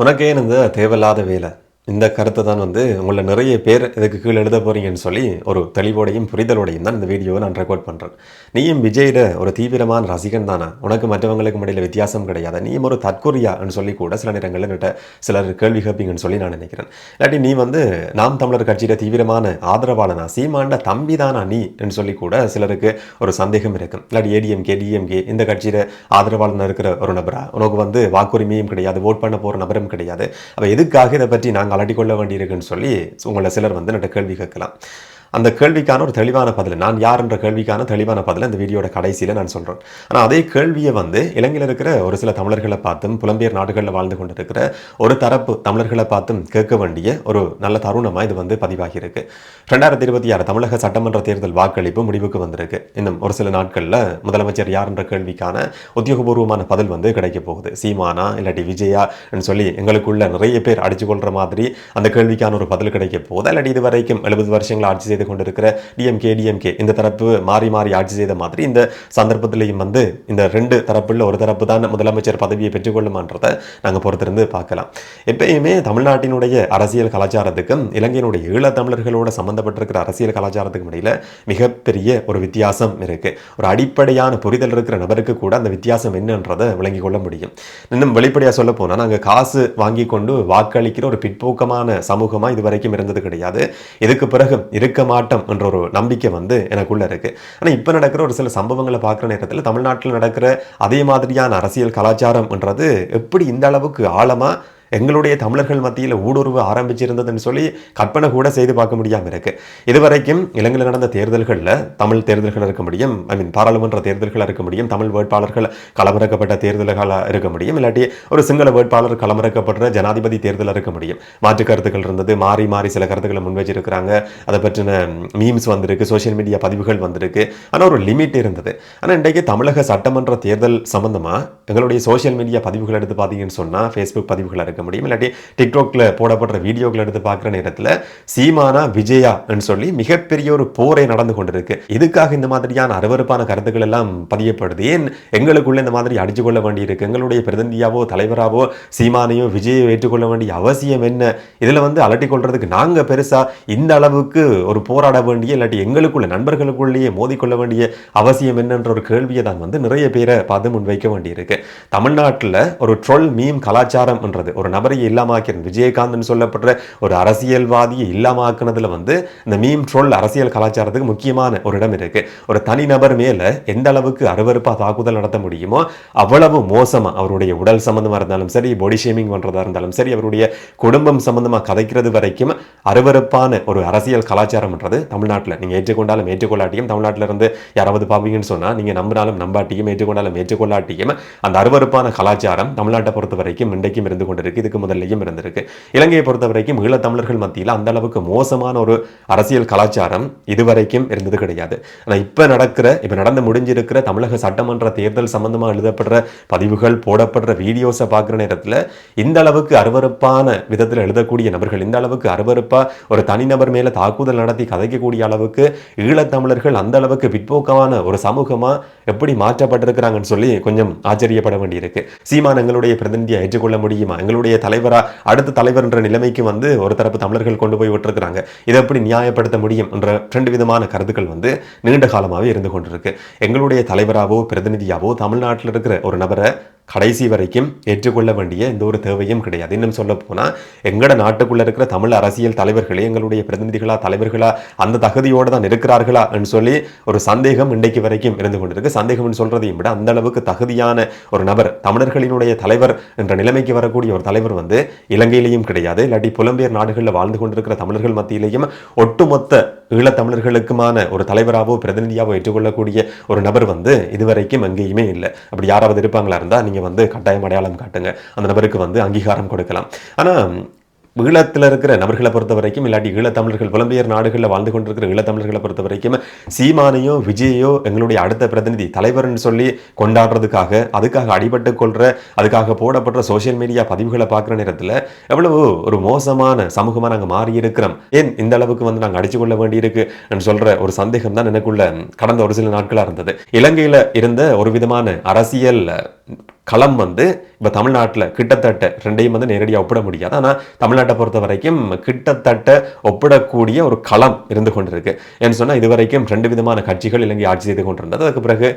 உனக்கே இந்த தேவையில்லாத வேலை இந்த கருத்தை தான் உங்களை நிறைய பேர் இதுக்கு கீழே எழுத போறீங்கன்னு சொல்லி ஒரு தெளிவோடையும் புரிதலோடையும் தான் இந்த வீடியோவை நான் ரெக்கார்ட் பண்ணுறேன். நீயும் விஜயோட ஒரு தீவிரமான ரசிகன் தானே, உனக்கு மற்றவங்களுக்கு இடையில வித்தியாசம் கிடையாது, நீயும் ஒரு தற்கொரியான்னு சொல்லி கூட சில நேரங்களில் சிலர் கேள்வி கேட்பீங்கன்னு சொல்லி நான் நினைக்கிறேன். இல்லாட்டி நீ நாம் தமிழர் கட்சியில தீவிரமான ஆதரவாளனா, சீமாண்ட தம்பி தானா நீ என்று சொல்லி கூட சிலருக்கு ஒரு சந்தேகம் இருக்கும். இல்லாட்டி ஏடிஎம்கே டிஎம்கே இந்த கட்சியில ஆதரவாளனா இருக்கிற ஒரு நபரா, உனக்கு வாக்குரிமையும் கிடையாது, ஓட் பண்ண போற நபரும் கிடையாது, அப்ப எதுக்காக இதை பற்றி நாங்கள் அலட்டிக்கொள்ள வேண்டியிருக்குன்னு சொல்லி உங்களை சிலர் என்கிட்ட கேள்வி கேட்கலாம். அந்த கேள்விக்கான ஒரு தெளிவான பதில், நான் யார் என்ற கேள்விக்கான தெளிவான பதில் இந்த வீடியோட கடைசியில் நான் சொல்கிறேன். ஆனால் அதே கேள்வியை இலங்கையில் இருக்கிற ஒரு சில தமிழர்களை பார்த்தும் புலம்பெயர் நாடுகளில் வாழ்ந்து கொண்டு இருக்கிற ஒரு தரப்பு தமிழர்களை பார்த்தும் கேட்க வேண்டிய ஒரு நல்ல தருணமாக இது பதிவாகி இருக்கு. 2026 தமிழக சட்டமன்ற தேர்தல் வாக்களிப்பு முடிவுக்கு வந்திருக்கு. இன்னும் ஒரு சில நாட்களில் முதலமைச்சர் யார் என்ற கேள்விக்கான உத்தியோகபூர்வமான பதில் கிடைக்க போகுது. சீமானா இல்லாட்டி விஜயா சொல்லி எங்களுக்குள்ள நிறைய பேர் அடிச்சு கொள்ற மாதிரி அந்த கேள்விக்கான ஒரு பதில் கிடைக்க போகுது. இல்லாட்டி இதுவரைக்கும் 70 வருஷங்கள் ஆட்சி செய்து கொண்டிருக்கிற டிஎம்கே இந்த தரப்பு மாறி மாறி ஆட்சி செய்த மாதிரி இந்த சந்தர்ப்பத்திலையும் இந்த ரெண்டு தரப்புல ஒரு தரப்பு தான் முதலமைச்சர் பதவியை பெற்றுக்கொள்ளுமான்றதை நாங்கள் பொறுத்திருந்து பார்க்கலாம். எப்பயுமே தமிழ்நாட்டினுடைய அரசியல் கலாச்சாரத்துக்கும் இலங்கையினுடைய ஈழத்தமிழர்களோட சம்பந்தப்பட்டிருக்கிற அரசியல் கலாச்சாரத்துக்கும் இடையில மிகப்பெரிய ஒரு வித்தியாசம் இருக்கு. ஒரு அடிப்படையான புரிதல் இருக்கிற நபருக்கு கூட அந்த வித்தியாசம் என்னன்றதை விளங்கிக் கொள்ள முடியும். இன்னும் வெளிப்படையா சொல்ல போனா, நாங்கள் காசு வாங்கி கொண்டு வாக்களிக்கிற ஒரு பிற்போக்கமான சமூகமா இதுவரைக்கும் இருந்தது கிடையாது. இதுக்கு பிறகு இருக்க மாட்டோம் என்ற ஒரு நம்பிக்கை எனக்குள்ள இருக்கு. ஆனா இப்ப நடக்கிற ஒரு சில சம்பவங்களை பார்க்கிற நேரத்தில் தமிழ்நாட்டில் நடக்கிற அதே மாதிரியான அரசியல் கலாச்சாரம் என்றது எப்படி இந்த அளவுக்கு ஆழமா எங்களுடைய தமிழர்கள் மத்தியில் ஊடுருவ ஆரம்பிச்சிருந்ததுன்னு சொல்லி கற்பனை கூட செய்து பார்க்க முடியாமல் இருக்கு. இதுவரைக்கும் இலங்கையில் நடந்த தேர்தல்களில் தமிழ் தேர்தல்கள் இருக்க முடியும், பாராளுமன்ற தேர்தல்கள் இருக்க முடியும், தமிழ் வேட்பாளர்கள் களமிறக்கப்பட்ட தேர்தல்களாக இருக்க முடியும், இல்லாட்டி ஒரு சிங்கள வேட்பாளர் களமிறக்கப்படுற ஜனாதிபதி தேர்தல் இருக்க முடியும். மாற்று கருத்துக்கள் இருந்தது, மாறி மாறி சில கருத்துக்களை முன்வச்சிருக்கிறாங்க, அதை பற்றின மீம்ஸ் வந்திருக்கு, சோசியல் மீடியா பதிவுகள் வந்திருக்கு. ஆனால் ஒரு லிமிட் இருந்தது. ஆனால் இன்றைக்கு தமிழக சட்டமன்ற தேர்தல் சம்பந்தமா எங்களுடைய சோசியல் மீடியா பதிவுகள் எடுத்து பார்த்தீங்கன்னு சொன்னால் ஃபேஸ்புக் பதிவுகள் இருக்க முடியும், இல்லாட்டி டிக்டாக்ல போடப்படுற வீடியோக்கள் எடுத்து பார்க்குற நேரத்தில் சீமானா விஜயா சொல்லி மிகப்பெரிய ஒரு போரை நடந்து கொண்டிருக்கு. இதுக்காக இந்த மாதிரியான அருவருப்பான கருத்துக்கள் எல்லாம் பதியப்படுது. ஏன் எங்களுக்குள்ள இந்த மாதிரி அடிச்சு கொள்ள வேண்டி இருக்கு? எங்களுடைய பிரதிநிதியாவோ தலைவராவோ சீமானையோ விஜயோ ஏற்றுக்கொள்ள வேண்டிய அவசியம் என்ன? இதுல அலட்டி கொள்றதுக்கு நாங்க பெருசா இந்த அளவுக்கு ஒரு போராட வேண்டிய, இல்லாட்டி எங்களுக்குள்ள நண்பர்களுக்குள்ளேயே மோதிக்கொள்ள வேண்டிய அவசியம் என்னன்ற ஒரு கேள்வியை தான் நிறைய பேரை பார்த்து முன்வைக்க வேண்டியிருக்கு. தமிழ்நாட்டில் ஒரு ட்ரோல் மீம் கலாச்சாரம் என்றது ஒரு நபரையை இல்லாமாக்கிறது. விஜயகாந்த் சொல்லப்படுற ஒரு அரசியல்வாதியை இல்லாமாக்குனதுல இந்த மீம் ட்ரோல் அரசியல் கலாச்சாரத்துக்கு முக்கியமான ஒரு இடம் இருக்கு. ஒரு தனிநபர் மேல எந்த அளவுக்கு அருவருப்பா தாக்குதல் நடத்த முடியுமோ அவ்வளவு மோசமா அவருடைய உடல் சம்பந்தமா இருந்தாலும் சரி, பாடி ஷேமிங் பண்றதா இருந்தாலும் சரி, அவருடைய குடும்பம் சம்பந்தமா கதைக்கிறது வரைக்கும் அருவருப்பான ஒரு அரசியல் கலாச்சாரம் என்றது தமிழ்நாட்டில் நீங்க ஏற்றுக்கொண்டாலும் ஏற்றுக்கொள்ளாட்டியும், தமிழ்நாட்டில இருந்து யாராவது பாப்பீங்கன்னு சொன்னா நீங்க நம்பினாலும் நம்பாட்டியும் ஏற்றுக்கொண்டாலும் ஏற்றுக்கொள்ளாட்டியும் அந்த அருவருப்பான கலாச்சாரம் தமிழ்நாட்டை பொறுத்த வரைக்கும் இன்றைக்கும் இருந்து கொண்டிருக்கு. இதுக்கு முதல்லையும் இருந்திருக்கு. இலங்கையை பொறுத்த வரைக்கும் ஈழத்தமிழர்கள் மத்தியில் அந்த அளவுக்கு மோசமான ஒரு அரசியல் கலாச்சாரம் இதுவரைக்கும் இருந்தது கிடையாது. ஆனா இப்ப நடந்து முடிஞ்சிருக்கிற தமிழக சட்டமன்ற தேர்தல் சம்பந்தமா எழுதப்படுற பதிவுகள், போடப்படுற வீடியோஸை பார்க்கிற நேரத்தில் இந்த அளவுக்கு அருவருப்பான விதத்தில் எழுதக்கூடிய நபர்கள், இந்த அளவுக்கு அருவருப்பா ஒரு தனிநபர் மேல தாக்குதல் நடத்தி கதைக்கக்கூடிய அளவுக்கு ஈழத்தமிழர்கள் அந்த அளவுக்கு பிற்போக்கமான ஒரு சமூகமா எப்படி மாற்றப்பட்டிருக்கிறாங்கன்னு சொல்லி கொஞ்சம் ஆச்சரியப்பட வேண்டியிருக்கு. சீமான் எங்களுடைய பிரதிநிதியை ஏற்றுக்கொள்ள முடியுமா? எங்களுடைய தலைவரா அடுத்த தலைவர் என்ற நிலைமைக்கு ஒரு தரப்பு தமிழர்கள் கொண்டு போய் விட்டுருக்கிறாங்க. இதை எப்படி நியாயப்படுத்த முடியும் என்ற 2 விதமான கருத்துக்கள் நீண்ட காலமாகவே இருந்து கொண்டிருக்கு. எங்களுடைய தலைவராவோ பிரதிநிதியாவோ தமிழ்நாட்டில் இருக்கிற ஒரு நபரை கடைசி வரைக்கும் ஏற்றுக்கொள்ள வேண்டிய எந்த ஒரு தேவையும் கிடையாது. இன்னும் சொல்ல போனா எங்கட நாட்டுக்குள்ள இருக்கிற தமிழ் அரசியல் தலைவர்களே எங்களுடைய பிரதிநிதிகளா தலைவர்களா அந்த தகுதியோடு தான் இருக்கிறார்களா என்று சொல்லி ஒரு சந்தேகம் இன்றைக்கு வரைக்கும் இருந்து கொண்டிருக்கு. சந்தேகம் சொல்றதையும் விட அந்த அளவுக்கு தகுதியான ஒரு நபர், தமிழர்களினுடைய தலைவர் என்ற நிலைமைக்கு வரக்கூடிய ஒரு தலைவர் இலங்கையிலையும் கிடையாது, இல்லாட்டி புலம்பெயர் நாடுகளில் வாழ்ந்து கொண்டிருக்கிற தமிழர்கள் மத்தியிலையும் ஒட்டுமொத்த ஈழத்தமிழர்களுக்குமான ஒரு தலைவராவோ பிரதிநிதியாவோ ஏற்றுக்கொள்ளக்கூடிய ஒரு நபர் இதுவரைக்கும் எங்கேயுமே இல்லை. அப்படி யாராவது இருப்பாங்களா இருந்தா நீங்க கட்டாயம் அடையாளம் காட்டுங்க, அந்த நபருக்கு அங்கீகாரம் கொடுக்கலாம். ஆனா ஈழத்தில் இருக்கிற நபர்களை பொறுத்த வரைக்கும், இல்லாட்டி ஈழத்தமிழர்கள் புலம்பெயர் நாடுகளில் வாழ்ந்து கொண்டிருக்கிற ஈழத்தமிழர்களை பொறுத்த வரைக்கும் சீமானையோ விஜயோ எங்களுடைய அடுத்த பிரதிநிதி தலைவர்னு சொல்லி கொண்டாடுறதுக்காக, அதுக்காக அடிபட்டு கொள்ற, அதுக்காக போடப்படுற சோசியல் மீடியா பதிவுகளை பார்க்குற நேரத்தில் எவ்வளவு ஒரு மோசமான சமூகமாக நாங்கள் மாறி இருக்கிறோம், ஏன் இந்த அளவுக்கு நாங்கள் அடிச்சு கொள்ள வேண்டியிருக்கு சொல்ற ஒரு சந்தேகம் தான் எனக்குள்ள கடந்த ஒரு சில நாட்களாக இருந்தது. இலங்கையில் இருந்த ஒரு விதமான அரசியல் களம் வந்து இப்போ தமிழ்நாட்டில் கிட்டத்தட்ட ரெண்டையும் வந்து நேரடியாக ஒப்பிட முடியாது. ஆனால் தமிழ்நாட்டை பொறுத்த வரைக்கும் கிட்டத்தட்ட ஒப்பிடக்கூடிய ஒரு களம் இருந்து கொண்டிருக்கு. ஏன்னு சொன்னால் இதுவரைக்கும் 2 விதமான கட்சிகள் இலங்கை ஆட்சி செய்து கொண்டிருந்தது. அதுக்கு பிறகு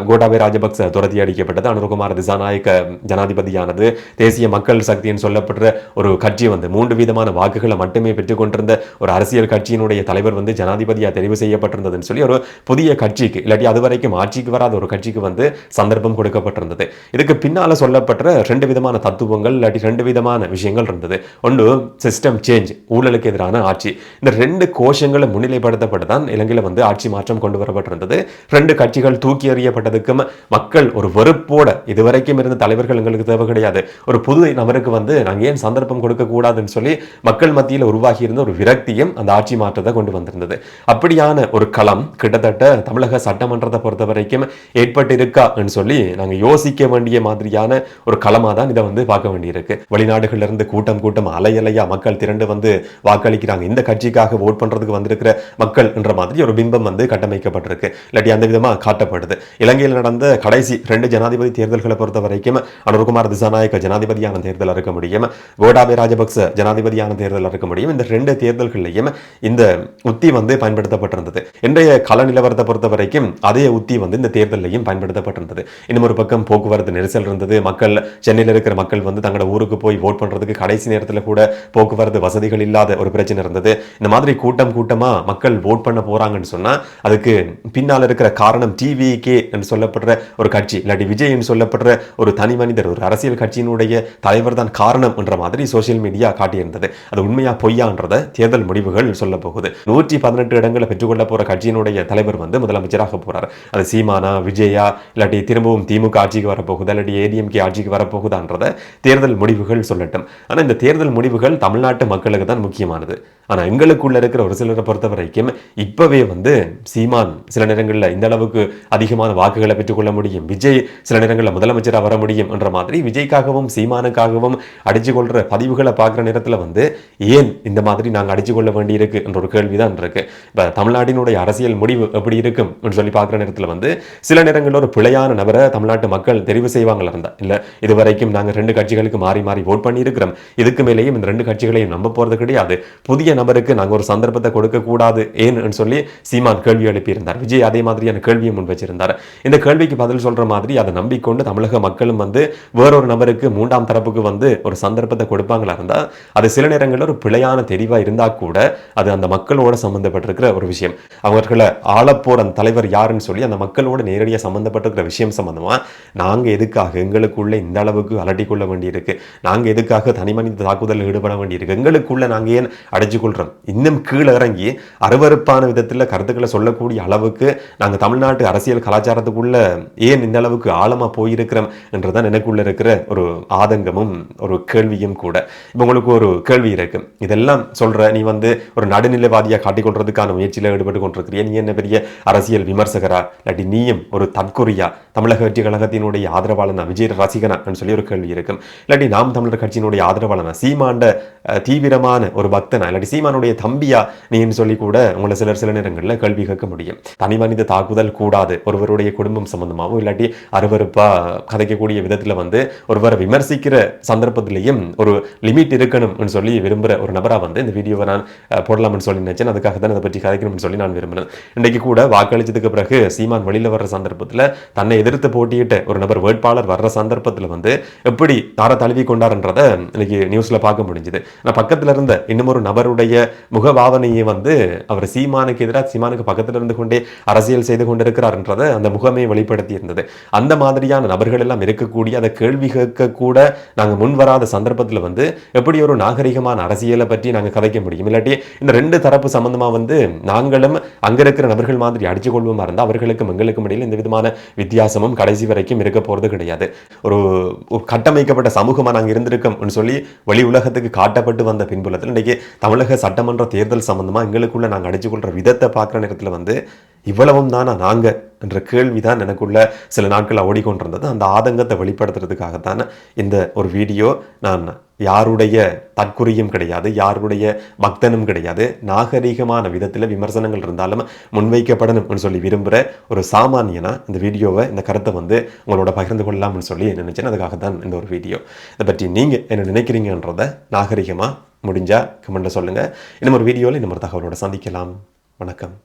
கோட்டாபய ராஜபக்ச துரத்தி அடிக்கப்பட்டது. அனுரகுமார திசாநாயக்க ஜனாதிபதியானது தேசிய மக்கள் சக்தின்னு சொல்லப்படுற ஒரு கட்சி வந்து 3 விதமான வாக்குகளை மட்டுமே பெற்றுக் கொண்டிருந்த ஒரு அரசியல் கட்சியினுடைய தலைவர் வந்து ஜனாதிபதியாக தெரிவு செய்யப்பட்டிருந்ததுன்னு சொல்லி ஒரு புதிய கட்சிக்கு இல்லாட்டி அது வரைக்கும் ஆட்சிக்கு வராத ஒரு கட்சிக்கு வந்து சந்தர்ப்பம் கொடுக்கப்பட்டிருந்தது. இதுக்கு பின்னால சொல்லப்பட்ட 2 விதமான தத்துவங்கள் இல்லாட்டி 2 விதமான விஷயங்கள் இருந்தது. ஒன்று சிஸ்டம் சேஞ்ச், ஊழலுக்கு எதிரான ஆட்சி. இந்த 2 கோஷங்களை முன்னிலைப்படுத்தப்பட்டு தான் இலங்கையில் வந்து ஆட்சி மாற்றம் கொண்டு வரப்பட்டிருந்தது. 2 கட்சிகள் தூக்கி எறியப்பட்டதுக்கும் மக்கள் ஒரு வெறுப்போட இதுவரைக்கும் இருந்த தலைவர்கள் எங்களுக்கு தேவை கிடையாது, ஒரு புது நபருக்கு வந்து நாங்கள் ஏன் சந்தர்ப்பம் கொடுக்க கூடாதுன்னு சொல்லி மக்கள் மத்தியில் உருவாகி இருந்த ஒரு விரக்தியும் அந்த ஆட்சி மாற்றத்தை கொண்டு வந்திருந்தது. அப்படியான ஒரு களம் கிட்டத்தட்ட தமிழக சட்டமன்றத்தை பொறுத்த வரைக்கும் ஏற்பட்டு இருக்கா சொல்லி நாங்கள் யோசிக்க வேண்டிய மாதிரியான ஒரு களமாக தான் இதை வந்து பார்க்க வேண்டியிருக்கு. வெளிநாடுகள்ல இருந்து கூட்டம் அலையலையா மக்கள் திரண்டு வந்து வாக்களிக்கிறாங்க, இந்த கட்சிக்காக ஓட் பண்றதுக்கு வந்திருக்கிற மக்கள் என்ற மாதிரி ஒரு பிம்பம் வந்து கட்டமைக்கப்பட்டிருக்கு, இல்லாட்டி அந்த விதமா காட்டப்படுது. இலங்கையில் நடந்த கடைசி 2 ஜனாதிபதி தேர்தல்களை பொறுத்த வரைக்கும் அனுரகுமார திசாநாயக்க ஜனாதிபதியான தேர்தல் இருக்க முடியும், கோட்டாபய ராஜபக்ச ஜனாதிபதியான தேர்தல் இருக்க முடியும். இந்த 2 தேர்தல்களையும் இந்த உத்தி வந்து பயன்படுத்தப்பட்டிருந்தது. இன்றைய கள நிலவரத்தை பொறுத்த வரைக்கும் அதே உத்தி வந்து இந்த தேர்தலையும் பயன்படுத்தப்பட்டிருந்தது. இன்னும் ஒரு பக்கம் போக்குவரத்து நெரிசல் இருந்தது. மக்கள் சென்னையில் இருக்கிற மக்கள் வந்து தங்களோட ஊருக்கு போய் ஓட் பண்றதுக்கு கடைசி நேரத்தில் கூட போக்குவரத்து வசதிகள் இல்லாத ஒரு பிரச்சனை இருந்தது. இந்த மாதிரி கூட்டமா மக்கள் ஓட் பண்ண போறாங்கன்னு சொன்னா அதுக்கு பின்னால் இருக்கிற காரணம் டிவிகே என்று சொல்லப்படுற ஒரு கட்சி இல்லாட்டி விஜய் என்று சொல்லப்படுற ஒரு தனி மனிதர், ஒரு அரசியல் கட்சியினுடைய தலைவர் தான் காரணம் என்ற மாதிரி சோசியல் மீடியா காட்டியிருந்தது. அது உண்மையா பொய்யான்றத தேர்தல் முடிவுகள் சொல்ல போகுது. 118 இடங்களை பெற்றுக்கொள்ள போற கட்சியினுடைய தலைவர் வந்து முதலமைச்சராக போறார். அது சீமானா, விஜயா, இல்லாட்டி திரும்பவும் திமுக ஆட்சிக்கு வரப்போகுதா, இல்லாட்டி ஏடிஎம்கே ஆட்சிக்கு வரப்போகுதான்றத தேர்தல் முடிவுகள் சொல்லட்டும். ஆனா இந்த தேர்தல் முடிவுகள் தமிழ்நாட்டு மக்களுக்கு தான் முக்கியமானது. ஆனா எங்களுக்குள்ள இருக்கிற ஒரு சிலரை பொறுத்த வரைக்கும் இப்பவே வந்து சீமான் சில நேரங்களில் இந்த அளவுக்கு அதிகமான வாக்குகளை பெற்றுக்கொள்ள முடியும், விஜய் சில நேரங்களில் முதலமைச்சராக வர முடியும் என்ற மாதிரி விஜய்க்காகவும் சீமானுக்காகவும் அடிச்சு கொள்ற பதிவுகளை பார்க்குற நேரத்தில் வந்து ஏன் இந்த மாதிரி நாங்கள் அடிச்சு கொள்ள வேண்டியிருக்கு என்ற ஒரு கேள்விதான் இருக்கு. இப்போ தமிழ்நாட்டினுடைய அரசியல் முடிவு எப்படி இருக்கும் சொல்லி பார்க்குற நேரத்தில் வந்து சில நேரங்களில் ஒரு பிழையான நபரை தமிழ்நாட்டு மக்கள் தெரிவு செய்வாங்களா இருந்தா இல்ல இதுவரைக்கும் நாங்கள் 2 கட்சிகளுக்கு மாறி ஓட் பண்ணி இருக்கிறோம், இதுக்கு மேலேயும் இந்த 2 கட்சிகளையும் நம்ப போறது கிடையாது, புதிய நபருக்கு நாங்கள் ஒரு சந்தர்ப்பத்தை கொடுக்க கூடாது ஏன்னு சொல்லி சீமான் கேள்வி எழுப்பியிருந்தார். விஜய் அதே மாதிரியான கேள்வியை முன் வச்சிருந்தார். இந்த கேள்விக்கு பதில் சொல்ற மாதிரி அதை நம்பிக்கொண்டு தமிழக மக்களும் வந்து வேறொரு நபருக்கு 3ஆம் தரப்புக்கு வந்து ஒரு சந்தர்ப்பத்தை கொடுப்பாங்களா இருந்தா அது சில நேரங்களில் ஒரு பிழையான தெரிவா இருந்தா கூட அது அந்த மக்களோட சம்பந்தப்பட்டிருக்கிற ஒரு விஷயம். அவர்களை ஆளப்போர் அந்த தலைவர் யாருன்னு சொல்லி அந்த மக்களோட நேரடியாக சம்பந்தப்பட்டிருக்கிற விஷயம் சம்பந்தமா நாங்கள் எதுக்காக எங்களுக்குள்ள இந்த அளவுக்கு அலட்டிக்கொள்ள வேண்டியிருக்கு, நாங்கள் எதுக்காக தனி மனித தாக்குதலில் ஈடுபட வேண்டியிருக்கு, எங்களுக்குள்ள நாங்கள் ஏன் அடைச்சு கொள்றோம், இன்னும் கீழே இறங்கி அருவருப்பான விதத்தில் கருத்துக்களை சொல்லக்கூடிய அளவுக்கு நாங்கள் தமிழ்நாட்டு அரசியல் கலாச்சாரத்துக்குள்ள ஏன் இந்த அளவுக்கு ஆழமாக போயிருக்கிறோம் என்றுதான் எனக்குள்ள இருக்கிற ஒரு ஆதங்கமும் ஒரு கேள்வியும் கூட. இப்போ உங்களுக்கு ஒரு கேள்வி இருக்கு, இதெல்லாம் சொல்ற நீ வந்து ஒரு நடுநிலைவாதியாக காட்டிக்கொள்றதுக்கான முயற்சியில் ஈடுபட்டு கொண்டிருக்கிறிய, நீ என்ன பெரிய அரசியல் விமர்சகரா இல்லாட்டி நீயும் ஒரு தற்கொரியா தமிழக வெற்றி கழகத்தினுடைய ஆதரவாளனா விஜய் ரசிகனா சொல்லி ஒரு கேள்வி இருக்கும், இல்லாட்டி நாம் தமிழர் கட்சியினுடைய ஆதரவாளனா சீமாண்ட தீவிரமான ஒரு பக்தனா இல்லாட்டி சீமானுடைய தம்பியா நீன்னு சொல்லி கூட உங்களை சில நேரங்களில் கேள்வி கேட்க முடியும். தனி மனித தாக்குதல் கூடாது, ஒருவருடைய குடும்பம் சம்பந்தமாகவும் இல்லாட்டி அருவருப்பா கதைக்கக்கூடிய விதத்தில் வந்து ஒருவரை விமர்சிக்கிற சந்தர்ப்பத்திலையும் ஒரு லிமிட் இருக்கணும் சொல்லி விரும்புகிற ஒரு நபராக வந்து இந்த வீடியோவை நான் போடலாம்னு சொல்லி நினைச்சேன். அதுக்காக தான் அதை பற்றி கதைக்கணும்னு சொல்லி நான் விரும்பினேன். இன்றைக்கு கூட வாக்களிச்சதுக்கு பிறகு சீமான் வெளியில் வர்ற சந்தர்ப்பத்தில் தன்னை எதிர்த்து போட்டியிட்ட ஒரு நபர் வேட்பாளர் வர்ற சந்தர்ப்பத்தில் வந்து எப்படி தார தழுவி கொண்டார்ன்றதை இன்னைக்கு நியூஸ்ல பார்க்க முடிஞ்சுது. நான் பக்கத்தில் இருந்த இன்னும் ஒரு நபருடைய முகபாவனையை வந்து அவர் சீமானுக்கு எதிராக சீமானுக்கு பக்கத்தில் இருந்து கொண்டே அரசியல் செய்து கொண்டிருக்கிறார்ன்றதை அந்த முகமே வெளிப்படுத்தி இருந்தது. அந்த மாதிரியான நபர்கள் எல்லாம் இருக்கக்கூடிய அதை கேள்வி கேட்க கூட நாங்கள் முன் வராத சந்தர்ப்பத்தில் வந்து எப்படி ஒரு நாகரிகமான அரசியலை பற்றி நாங்கள் கதைக்க முடியும், இல்லாட்டி இந்த 2 தரப்பு சம்பந்தமா வந்து நாங்களும் அங்க இருக்கிற நபர்கள் மாதிரி அடிச்சு கொள்வோமா இருந்தால் அவர்களுக்கும் எங்களுக்கும் இடையில் இந்த விதமான வித்தியாசமும் கடைசி வரைக்கும் இருக்க போறது கிடையாது. ஒரு கட்டமைக்கப்பட்ட சமூகமா நாங்கள் இருந்திருக்கோம் சொல்லி வெளி உலகத்துக்கு காட்டப்பட்டு வந்த பின்புலத்தில் இன்றைக்கு தமிழக சட்டமன்ற தேர்தல் சம்பந்தமா எங்களுக்குள்ள நாங்கள் அடிச்சு கொள்ற விதத்தை பார்க்குற நேரத்தில் வந்து இவ்வளவும் தானா நாங்கள் என்ற கேள்வி தான் எனக்குள்ள சில நாட்கள் ஓடிக்கொண்டிருந்தது. அந்த ஆதங்கத்தை வெளிப்படுத்துறதுக்காகத்தான் இந்த ஒரு வீடியோ. நான் யாருடைய தற்குறியும் கிடையாது, யாருடைய பக்தனும் கிடையாது. நாகரீகமான விதத்தில் விமர்சனங்கள் இருந்தாலும் முன்வைக்கப்படணும்னு சொல்லி விரும்புகிற ஒரு சாமானியனா இந்த வீடியோவை, இந்த கருத்தை உங்களோட பகிர்ந்து கொள்ளலாம்னு சொல்லி நினைச்சேன். அதுக்காக தான் இந்த ஒரு வீடியோ. இதை பற்றி நீங்கள் என்ன நினைக்கிறீங்கன்றதை நாகரிகமாக முடிஞ்சால் கமெண்ட்டில் சொல்லுங்கள். இன்னும் ஒரு வீடியோவில் இன்னும் ஒரு தகவலோட சந்திக்கலாம். வணக்கம்.